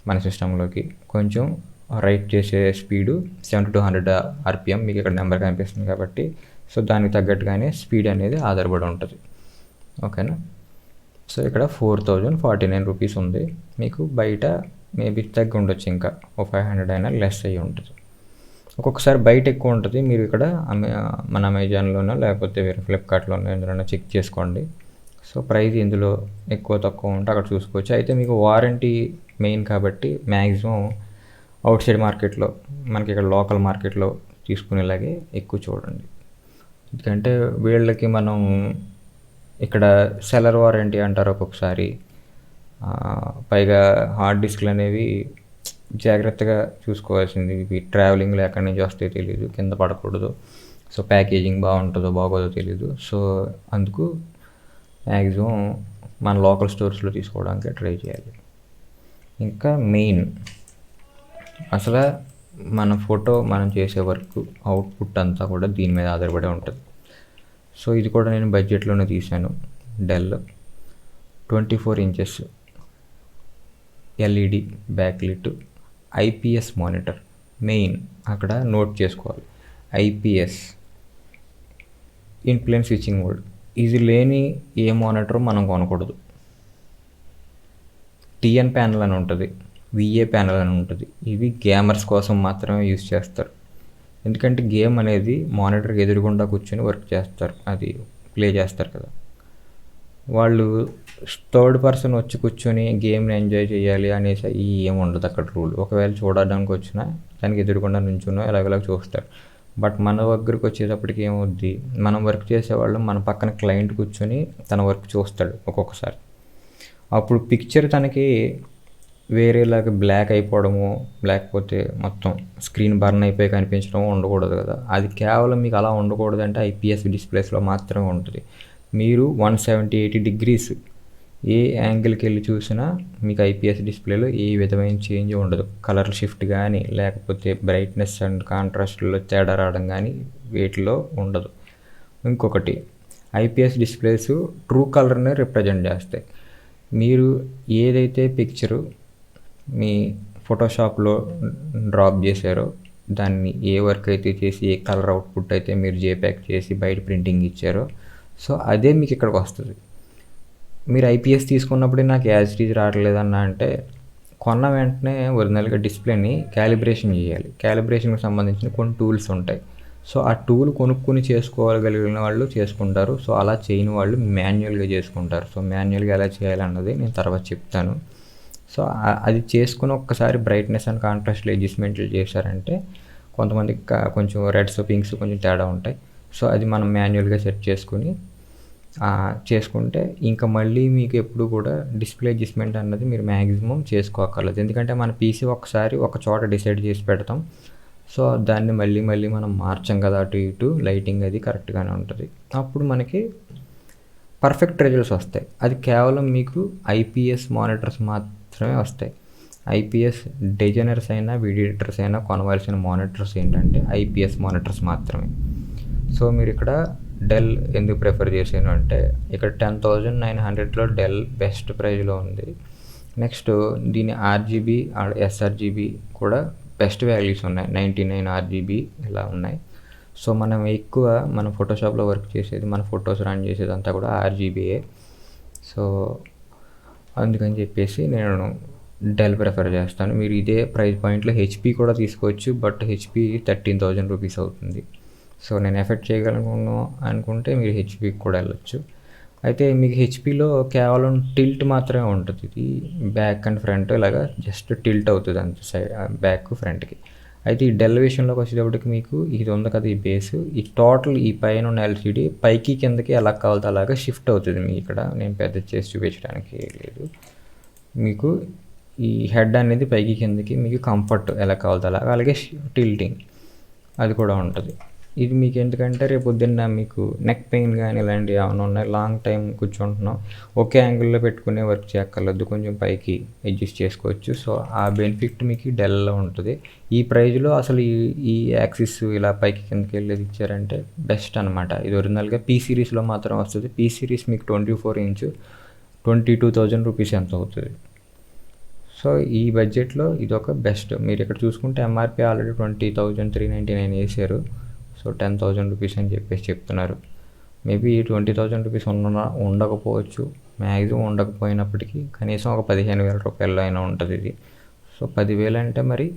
మన సిస్టంలోకి కొంచెం రైట్ చేసే స్పీడు 7200 ఆర్పిఎం మీకు ఇక్కడ నెంబర్ కనిపిస్తుంది కాబట్టి సో దానికి తగ్గట్టుగానే స్పీడ్ అనేది ఆధారపడి ఉంటుంది. ఓకేనా. సో ఇక్కడ 4049 రూపీస్ ఉంది. మీకు బయట మేబీ తగ్గి ఉండొచ్చు, ఇంకా ఓ 500 అయినా లెస్ అయ్యి ఉంటుంది. ఒక్కొక్కసారి బయట ఎక్కువ ఉంటుంది. మీరు ఇక్కడ మన అమెజాన్లోనో లేకపోతే వేరే ఫ్లిప్కార్ట్లోనో ఎందులోనో చెక్ చేసుకోండి. సో ప్రైస్ ఇందులో ఎక్కువ తక్కువ ఉంటే అక్కడ చూసుకోవచ్చు. అయితే మీకు వారంటీ మెయిన్ కాబట్టి మ్యాక్సిమం అవుట్ సైడ్ మార్కెట్లో మనకి ఇక్కడ లోకల్ మార్కెట్లో తీసుకునేలాగే ఎక్కువ చూడండి. ఎందుకంటే వీళ్ళకి మనం ఇక్కడ సెల్లర్ వారంటీ అంటారు ఒక్కొక్కసారి. పైగా హార్డ్ డిస్క్లు అనేవి జాగ్రత్తగా చూసుకోవాల్సింది. ఇవి ట్రావెలింగ్లో ఎక్కడి నుంచి వస్తే తెలీదు, కింద పడకూడదు. సో ప్యాకేజింగ్ బాగుంటుందో బాగోదో తెలీదు. సో అందుకు మ్యాక్సిమం మన లోకల్ స్టోర్స్లో తీసుకోవడానికి ట్రై చేయాలి. ఇంకా మెయిన్ అసలు మన ఫోటో మనం చేసే వర్క్ అవుట్పుట్ అంతా కూడా దీని మీద ఆధారపడి ఉంటుంది. సో ఇది కూడా నేను బడ్జెట్లోనే తీశాను. Dell 24 inches LED backlit IPS monitor. Main అక్కడ నోట్ చేసుకోవాలి, IPS in plane switching mode. ఇది లేని ఏ మానిటర్ మనం కొనకూడదు. టిఎన్ ప్యానల్ అని ఉంటుంది, విఏ ప్యానల్ అని ఉంటుంది. ఇవి గేమర్స్ కోసం మాత్రమే యూజ్ చేస్తారు. ఎందుకంటే గేమ్ అనేది మానిటర్కి ఎదురుగుండా కూర్చొని వర్క్ చేస్తారు, అది ప్లే చేస్తారు కదా. వాళ్ళు థర్డ్ పర్సన్ వచ్చి కూర్చొని గేమ్ని ఎంజాయ్ చేయాలి అనేసి ఏమి ఉండదు అక్కడ రూల్. ఒకవేళ చూడడానికి వచ్చినా దానికి ఎదురుగుండా నుంచున్నో ఎలాగోలాగ చూస్తారు. బట్ మన దగ్గరికి వచ్చేటప్పటికి ఏమవుద్ది, మనం వర్క్ చేసేవాళ్ళు మన పక్కన క్లయింట్ కూర్చొని తన వర్క్ చూస్తాడు ఒక్కొక్కసారి. అప్పుడు పిక్చర్ తనకి వేరేలాగా బ్లాక్ అయిపోవడము, లేకపోతే మొత్తం స్క్రీన్ బర్న్ అయిపోయి కనిపించడం ఉండకూడదు కదా. అది కేవలం మీకు అలా ఉండకూడదు అంటే ఐపీఎస్ డిస్ప్లేస్లో మాత్రమే ఉంటుంది. మీరు 170-80 డిగ్రీస్ ఏ యాంగిల్కి వెళ్ళి చూసినా మీకు ఐపీఎస్ డిస్ప్లేలో ఏ విధమైన చేంజ్ ఉండదు. కలర్ షిఫ్ట్ కానీ లేకపోతే బ్రైట్నెస్ అండ్ కాంట్రాస్ట్లో తేడా రావడం కానీ వీటిలో ఉండదు. ఇంకొకటి, ఐపీఎస్ డిస్ప్లేస్ ట్రూ కలర్ని రిప్రజెంట్ చేస్తాయి. మీరు ఏదైతే పిక్చరు మీ ఫోటోషాప్లో డ్రాప్ చేశారో దాన్ని ఏ వర్క్ అయితే చేసి ఏ కలర్ అవుట్పుట్ అయితే మీరు జేప్యాక్ చేసి బయట ప్రింటింగ్ ఇచ్చారో సో అదే మీకు ఇక్కడికి వస్తుంది. మీరు ఐపీఎస్ తీసుకున్నప్పుడే నాకు యాజ్ ఇట్ ఈజ్ రావట్లేదన్నా అంటే కొన్న వెంటనే ఒరిజినల్గా డిస్ప్లేని క్యాలిబ్రేషన్ చేయాలి. క్యాలిబ్రేషన్కి సంబంధించిన కొన్ని టూల్స్ ఉంటాయి. సో ఆ టూల్ కొనుక్కొని చేసుకోగలిగిన వాళ్ళు చేసుకుంటారు. సో అలా చేయని వాళ్ళు మాన్యువల్గా చేసుకుంటారు. సో మాన్యువల్గా ఎలా చేయాలన్నది నేను తర్వాత చెప్తాను. సో అది చేసుకుని ఒక్కసారి బ్రైట్నెస్ అండ్ కాంట్రాస్ట్ అడ్జస్ట్మెంట్లు చేశారంటే కొంతమందికి కొంచెం రెడ్స్ పింక్స్ కొంచెం తేడా ఉంటాయి. సో అది మనం మాన్యువల్గా సెట్ చేసుకుంటే ఇంకా మళ్ళీ మీకు ఎప్పుడు కూడా డిస్ప్లే అడ్జస్ట్మెంట్ అన్నది మీరు మ్యాక్సిమం చేసుకోక్కర్లేదు. ఎందుకంటే మన పీసీ ఒకసారి ఒక చోట డిసైడ్ చేసి పెడతాం. సో దాన్ని మళ్ళీ మనం మార్చం కదా, అటు ఇటు లైటింగ్ అది కరెక్ట్గానే ఉంటుంది. అప్పుడు మనకి పర్ఫెక్ట్ రిజల్ట్స్ వస్తాయి. అది కేవలం మీకు ఐపీఎస్ మానిటర్స్ మాత్రమే వస్తాయి. ఐపీఎస్ డిజైనర్స్ అయినా వీడియో ఎడిటర్స్ అయినా కొనవలసిన మానిటర్స్ ఏంటంటే ఐపీఎస్ మానిటర్స్ మాత్రమే. సో మీరు ఇక్కడ డెల్ ఎందుకు ప్రిఫర్ చేశాను అంటే ఇక్కడ 10,900లో డెల్ బెస్ట్ ప్రైజ్లో ఉంది. నెక్స్ట్ దీని ఆర్జీబీ ఎస్ఆర్జీబీ కూడా బెస్ట్ వాల్యూస్ ఉన్నాయి, 99 ఆర్జీబీ ఇలా ఉన్నాయి. సో మనం ఎక్కువ మన ఫోటోషాప్లో వర్క్ చేసేది, మన ఫొటోస్ రన్ చేసేది అంతా కూడా ఆర్జీబీయే. సో అందుకని చెప్పేసి నేను డెల్ ప్రిఫర్ చేస్తాను. మీరు ఇదే ప్రైస్ పాయింట్లో హెచ్పీ కూడా తీసుకోవచ్చు, బట్ హెచ్పీ 13,000 రూపీస్ అవుతుంది. సో నేను ఎఫెక్ట్ చేయగలను అనుకుంటే మీరు హెచ్పీకి కూడా వెళ్ళొచ్చు. అయితే మీకు హెచ్పీలో కేవలం టిల్ట్ మాత్రమే ఉంటుంది. ఇది బ్యాక్ అండ్ ఫ్రంట్ ఇలాగా జస్ట్ టిల్ట్ అవుతుంది అంత సైడ్, బ్యాక్ ఫ్రంట్కి. అయితే ఈ డెల్ విషయంలోకి వచ్చేటప్పటికి మీకు ఇది ఉంది కదా ఈ బేస్, ఈ టోటల్ ఈ పైన ఉన్న ఎల్సీడీ పైకి కిందకి ఎలా కావాలో అలాగా షిఫ్ట్ అవుతుంది. మీకు ఇక్కడ నేను పెద్ద చేసి చూపించడానికి లేదు. మీకు ఈ హెడ్ అనేది పైకి కిందకి మీకు కంఫర్ట్ ఎలా కావాలో అలాగా, అలాగే టిల్టింగ్ అది కూడా ఉంటుంది. ఇది మీకు ఎందుకంటే రేపు పొద్దున్న మీకు నెక్ పెయిన్ కానీ ఇలాంటివి ఏమైనా ఉన్నాయి, లాంగ్ టైం కూర్చుంటున్నాం, ఒకే యాంగిల్లో పెట్టుకునే వర్క్ చేయక్కర్లేదు, కొంచెం పైకి అడ్జస్ట్ చేసుకోవచ్చు. సో ఆ బెనిఫిట్ మీకు డెల్లో ఉంటుంది. ఈ ప్రైజ్లో అసలు ఈ యాక్సిస్ ఇలా పైకి కిందకి వెళ్ళేది ఇచ్చారంటే బెస్ట్ అనమాట. ఇది ఒరిజినల్గా పీ సిరీస్లో మాత్రం వస్తుంది. పీ సిరీస్ మీకు 24 ఇంచ్ 22,000 రూపీస్ ఎంత అవుతుంది. సో ఈ బడ్జెట్లో ఇది ఒక బెస్ట్. మీరు ఇక్కడ చూసుకుంటే ఎంఆర్పి ఆల్రెడీ 20,399 వేసారు. సో 10,000 రూపీస్ అని చెప్పేసి చెప్తున్నారు. మేబీ 20,000 రూపీస్ ఉండకపోవచ్చు, మ్యాక్సిమం ఉండకపోయినప్పటికీ కనీసం ఒక 15,000 రూపాయల్లో అయినా ఉంటుంది ఇది. సో 10,000 అంటే మరి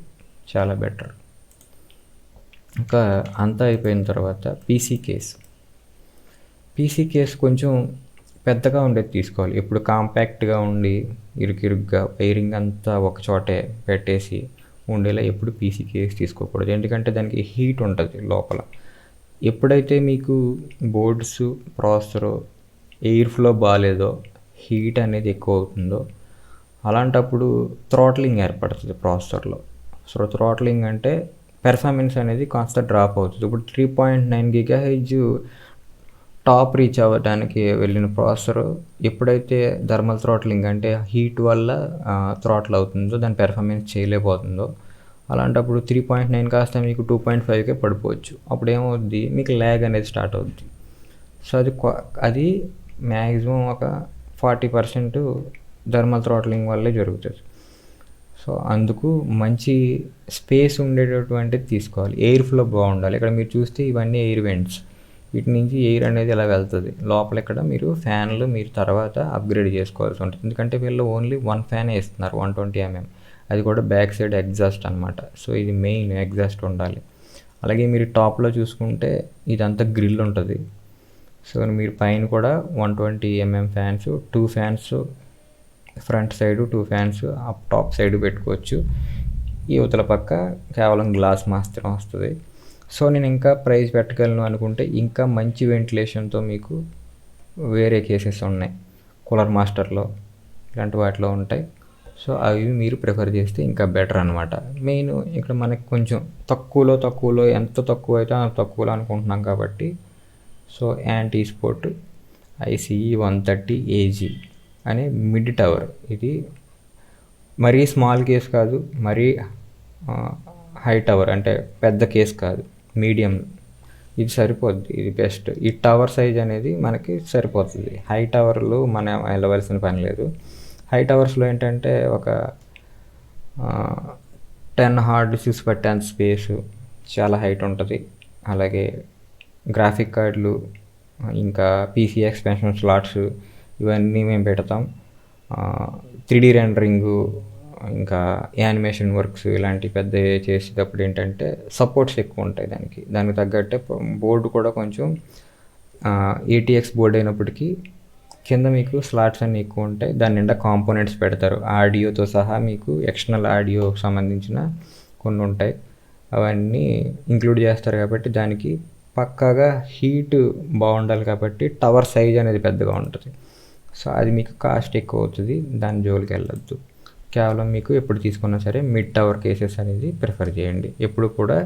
చాలా బెటర్. ఇంకా అంతా అయిపోయిన తర్వాత పీసీ కేస్ కొంచెం పెద్దగా ఉండేది తీసుకోవాలి. ఇప్పుడు కాంపాక్ట్గా ఉండి ఇరుగ్గా వైరింగ్ అంతా ఒక చోటే పెట్టేసి ఉండేలా ఎప్పుడు పీసీ కేస్ తీసుకోకూడదు. ఎందుకంటే దానికి హీట్ ఉంటుంది లోపల. ఎప్పుడైతే మీకు బోర్డ్స్ ప్రాసెసర్ ఎయిర్ ఫ్లో బాగాలేదో, హీట్ అనేది ఎక్కువ అవుతుందో, అలాంటప్పుడు థ్రాట్లింగ్ ఏర్పడుతుంది ప్రాసెసర్లో. సో థ్రాట్లింగ్ అంటే పెర్ఫార్మెన్స్ అనేది కాస్త డ్రాప్ అవుతుంది. ఇప్పుడు 3.9 GHz టాప్ రీచ్ అవ్వడానికి వెళ్ళిన ప్రాసెసర్ ఎప్పుడైతే థర్మల్ థ్రాట్లింగ్ అంటే హీట్ వల్ల థ్రాట్లు అవుతుందో, దాని పెర్ఫార్మెన్స్ చేయలేకపోతుందో, అలాంటప్పుడు 3.9 కాస్త మీకు 2.5కే పడిపోవచ్చు. అప్పుడు ఏమవుద్ది, మీకు ల్యాగ్ అనేది స్టార్ట్ అవుద్ది. సో అది మ్యాక్సిమం ఒక 40% థర్మల్ థ్రాట్లింగ్ వల్లే జరుగుతుంది. సో అందుకు మంచి స్పేస్ ఉండేటటువంటిది తీసుకోవాలి. ఎయిర్ ఫ్లో బాగుండాలి. ఇక్కడ మీరు చూస్తే ఇవన్నీ ఎయిర్ వెంట్స్, వీటి నుంచి ఎయిర్ అనేది ఇలా వెళ్తుంది లోపల. ఇక్కడ మీరు ఫ్యాన్లు మీరు తర్వాత అప్గ్రేడ్ చేసుకోవాల్సి ఉంటుంది. ఎందుకంటే వీళ్ళు ఓన్లీ 1 ఫ్యాన్ వేస్తున్నారు 120 mm, అది కూడా బ్యాక్ సైడ్ ఎగ్జాస్ట్ అనమాట. సో ఇది మెయిన్ ఎగ్జాస్ట్ ఉండాలి. అలాగే మీరు టాప్లో చూసుకుంటే ఇదంతా గ్రిల్ ఉంటుంది. సో మీరు పైన కూడా 120 mm fans, 2 fans front side, 2 fans up top side పెట్టుకోవచ్చు. ఈ యువతల పక్క కేవలం గ్లాస్ మాత్రం వస్తుంది. సో నేను ఇంకా ప్రైస్ పెట్టగలను అనుకుంటే ఇంకా మంచి వెంటిలేషన్తో మీకు వేరే కేసెస్ ఉన్నాయి, కూలర్ మాస్టర్లో ఇలాంటి వాటిలో ఉంటాయి. సో అవి మీరు ప్రిఫర్ చేస్తే ఇంకా బెటర్ అనమాట. మెయిన్ ఇక్కడ మనకి కొంచెం తక్కువలో ఎంత తక్కువ అయితే అంత తక్కువలో అనుకుంటున్నాం కాబట్టి, so anti sport ICE 130 AG అనే మిడ్ టవర్. ఇది మరీ స్మాల్ కేస్ కాదు, మరీ హై టవర్ అంటే పెద్ద కేస్ కాదు, మీడియం. ఇది సరిపోద్ది, ఇది బెస్ట్. ఈ టవర్ సైజ్ అనేది మనకి సరిపోతుంది. హై టవర్లు మనం వెళ్ళవలసిన పని లేదు. హై టవర్స్లో ఏంటంటే ఒక 10 హార్డ్ డిస్క్స్ పెట్టేంత స్పేసు, చాలా హైట్ ఉంటుంది. అలాగే గ్రాఫిక్ కార్డులు, ఇంకా PC ఎక్స్పెన్షన్ స్లాట్స్ ఇవన్నీ మేము పెడతాం. 3D రెండరింగు, ఇంకా యానిమేషన్ వర్క్స్ ఇలాంటి పెద్ద చేసేటప్పుడు ఏంటంటే సపోర్ట్స్ ఎక్కువ ఉంటాయి దానికి తగ్గట్టే బోర్డు కూడా కొంచెం ATX బోర్డు అయినప్పటికీ కింద మీకు స్లాట్స్ అన్నీ ఎక్కువ ఉంటాయి. దాని నిండా కాంపోనెంట్స్ పెడతారు, ఆడియోతో సహా మీకు ఎక్స్టర్నల్ ఆడియో సంబంధించిన కొన్ని ఉంటాయి, అవన్నీ ఇంక్లూడ్ చేస్తారు. కాబట్టి దానికి పక్కాగా హీట్ బాగుండాలి కాబట్టి టవర్ సైజ్ అనేది పెద్దగా ఉంటుంది. సో అది మీకు కాస్ట్ ఎక్కువ అవుతుంది, దాని జోలికి వెళ్ళొద్దు. కేవలం మీకు ఎప్పుడు తీసుకున్నా సరే మిడ్ టవర్ కేసెస్ అనేది ప్రిఫర్ చేయండి. ఎప్పుడు కూడా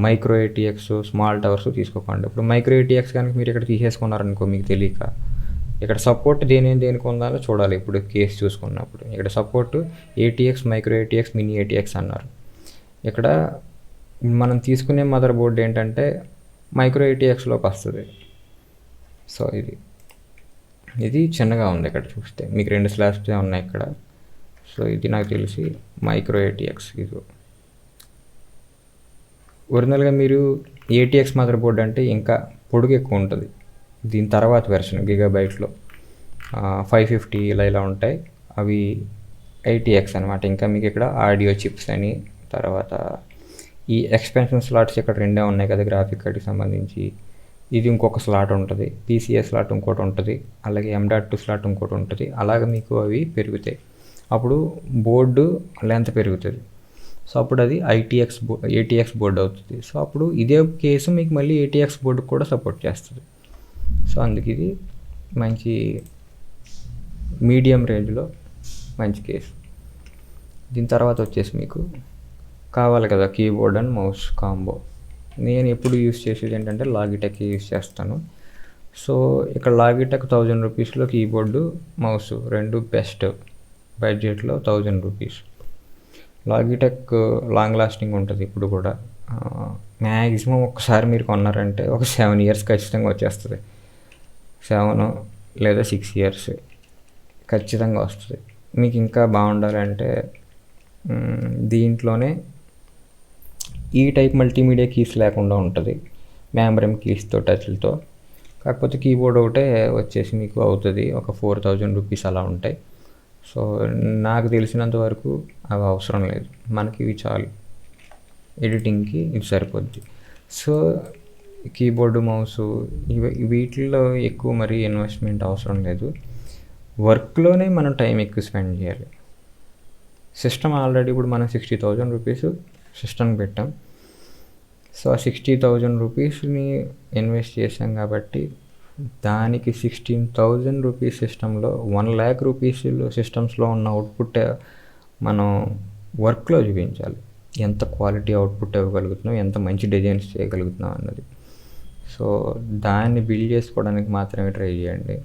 మైక్రో ATX స్మాల్ టవర్స్ తీసుకోకండి. ఇప్పుడు మైక్రో ATX కనుక మీరు ఇక్కడ తీసేసుకున్నారనుకో, మీకు తెలియక ఇక్కడ సపోర్ట్ దేనికి ఉండాలో చూడాలి. ఇప్పుడు కేసు చూసుకున్నప్పుడు ఇక్కడ support ATX, micro ATX, mini ATX అన్నారు. ఇక్కడ మనం తీసుకునే మదర్ బోర్డు ఏంటంటే మైక్రో ATXలోకి వస్తుంది. సో ఇది చిన్నగా ఉంది. ఇక్కడ చూస్తే మీకు 2 స్లాబ్స్ ఉన్నాయి ఇక్కడ. సో ఇది నాకు తెలిసి మైక్రో ATX. ఇది ఒరిజినల్గా మీరు ATX మదర్ బోర్డ్ అంటే ఇంకా పొడుగు ఎక్కువ ఉంటుంది. దీని తర్వాత వెర్షన్ గిగాబైట్లో 550 ఇలా ఉంటాయి, అవి ATX అనమాట. ఇంకా మీకు ఇక్కడ ఆడియో చిప్స్ అని, తర్వాత ఈ ఎక్స్పెన్షన్ స్లాట్స్ ఇక్కడ 2 ఉన్నాయి కదా గ్రాఫిక్ కార్డ్కి సంబంధించి. ఇది ఇంకొక స్లాట్ ఉంటుంది, PCA స్లాట్ ఇంకోటి ఉంటుంది, అలాగే M.2 స్లాట్ ఇంకోటి ఉంటుంది. అలాగే మీకు అవి పెరుగుతాయి, అప్పుడు బోర్డు లెంత్ పెరుగుతుంది. సో అప్పుడు అది ATX బోర్డు అవుతుంది. సో అప్పుడు ఇదే కేసు మీకు మళ్ళీ ATX బోర్డు కూడా సపోర్ట్ చేస్తుంది. సో అందుకు ఇది మంచి మీడియం రేంజ్లో మంచి కేసు. దీని తర్వాత వచ్చేసి మీకు కావాలి కదా కీబోర్డ్ అండ్ మౌస్ కాంబో. నేను ఎప్పుడు యూస్ చేసేది ఏంటంటే లాగిటెక్ యూస్ చేస్తాను. సో ఇక్కడ లాగిటెక్ 1000 రూపీస్లో కీబోర్డు మౌస్ రెండు బెస్ట్, బడ్జెట్లో 1000 రూపీస్. లాగిటెక్ లాంగ్ లాస్టింగ్ ఉంటుంది ఇప్పుడు కూడా. మ్యాక్సిమం ఒక్కసారి మీరు కొన్నారంటే ఒక 7 ఇయర్స్ ఖచ్చితంగా వచ్చేస్తుంది. 7 లేదా 6 ఇయర్స్ ఖచ్చితంగా వస్తుంది. మీకు ఇంకా బాగుండాలంటే దీంట్లోనే ఈ టైప్ మల్టీమీడియా కీస్ లేకుండా ఉంటుంది, మ్యామరమ్ కీస్తో టచ్లతో. కాకపోతే కీబోర్డ్ ఒకటే వచ్చేసి మీకు అవుతుంది ఒక 4000 రూపీస్ అలా ఉంటాయి. సో నాకు తెలిసినంత వరకు అవి అవసరం లేదు, మనకి ఇవి చాలు, ఎడిటింగ్కి ఇవి సరిపోద్ది. సో కీబోర్డు మౌసు వీటిల్లో ఎక్కువ మరి ఇన్వెస్ట్మెంట్ అవసరం లేదు. వర్క్లోనే మనం టైం ఎక్కువ స్పెండ్ చేయాలి. సిస్టమ్ ఆల్రెడీ ఇప్పుడు మనం 60,000 రూపీస్ సిస్టమ్కి పెట్టాం. సో ఆ 60,000 రూపీస్ని ఇన్వెస్ట్ చేసాం కాబట్టి దానికి 16,000 రూపీస్ సిస్టంలో 1,00,000 రూపీస్ సిస్టమ్స్లో ఉన్న అవుట్పుట్ మనం వర్క్లో చూపించాలి. ఎంత క్వాలిటీ అవుట్పుట్ ఇవ్వగలుగుతున్నాం, ఎంత మంచి డిజైన్స్ చేయగలుగుతున్నాం అన్నది. సో దాన్ని బిల్డ్ చేసుకోవడానికి మాత్రమే ట్రై చేయండి.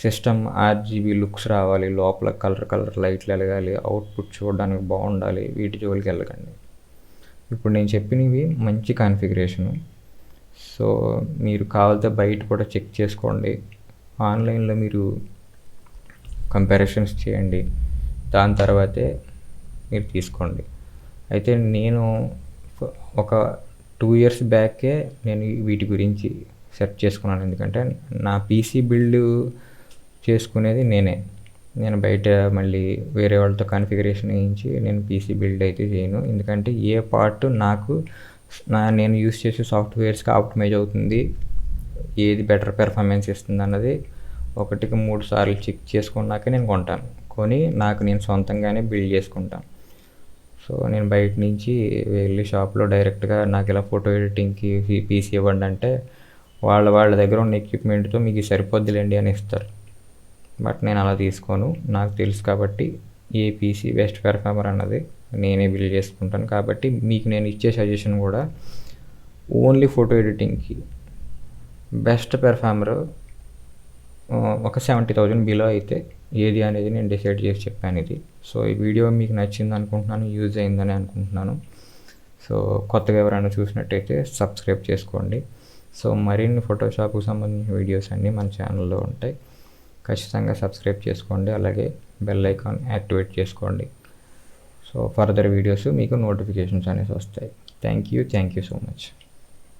సిస్టమ్ ఆర్జీబీ లుక్స్ రావాలి, లోపల కలర్ లైట్లు వెలగాలి, అవుట్పుట్ చూడడానికి బాగుండాలి, వీటి జోలికి వెళ్ళకండి. ఇప్పుడు నేను చెప్పినవి మంచి కాన్ఫిగరేషను. సో మీరు కావాలితే బయట కూడా చెక్ చేసుకోండి, ఆన్లైన్లో మీరు కంపారిజన్స్ చేయండి, దాని తర్వాతే మీరు తీసుకోండి. అయితే నేను ఒక 2 ఇయర్స్ బ్యాకే నేను వీటి గురించి సెర్చ్ చేసుకున్నాను. ఎందుకంటే నా పీసీ బిల్డ్ చేసుకునేది నేను బయట మళ్ళీ వేరే వాళ్ళతో కాన్ఫిగరేషన్ వేయించి నేను పీసీ బిల్డ్ అయితే చేయను. ఎందుకంటే ఏ పార్ట్ నాకు నేను యూస్ చేసే సాఫ్ట్వేర్స్కి ఆప్టిమైజ్ అవుతుంది, ఏది బెటర్ పెర్ఫార్మెన్స్ ఇస్తుంది అన్నది 1-3 సార్లు చెక్ చేసుకున్నాకే నేను కొంటాను. కొని నేను సొంతంగానే బిల్డ్ చేసుకుంటాను. సో నేను బయట నుంచి వెళ్ళి షాప్లో డైరెక్ట్గా నాకు ఇలా ఫోటో ఎడిటింగ్కి పీసీ ఇవ్వండి అంటే వాళ్ళ దగ్గర ఉన్న ఎక్విప్మెంట్తో మీకు సరిపోద్దిలేండి అని ఇస్తారు. బట్ నేను అలా తీసుకోను. నాకు తెలుసు కాబట్టి ఏ పీసీ బెస్ట్ పెర్ఫార్మర్ అన్నది నేనే బిల్డ్ చేసుకుంటాను. కాబట్టి మీకు నేను ఇచ్చే సజెషన్ కూడా ఓన్లీ ఫోటో ఎడిటింగ్కి బెస్ట్ పెర్ఫార్మర్ ఒక 70,000 బిలో అయితే ఏది అనేది నేను డిసైడ్ చేసి చెప్పాను ఇది. సో ఈ వీడియో మీకు నచ్చింది అనుకుంటున్నాను, యూజ్ అయిందని అనుకుంటున్నాను. సో కొత్తగా ఎవరైనా చూసినట్టయితే సబ్స్క్రైబ్ చేసుకోండి. సో మరిన్ని ఫోటోషాప్కి సంబంధించిన వీడియోస్ అన్నీ మన ఛానల్లో ఉంటాయి, ఖచ్చితంగా సబ్స్క్రైబ్ చేసుకోండి. అలాగే బెల్ ఐకాన్ యాక్టివేట్ చేసుకోండి. సో ఫర్దర్ వీడియోస్ మీకు నోటిఫికేషన్స్ అనేవి వస్తాయి. Thank you so much.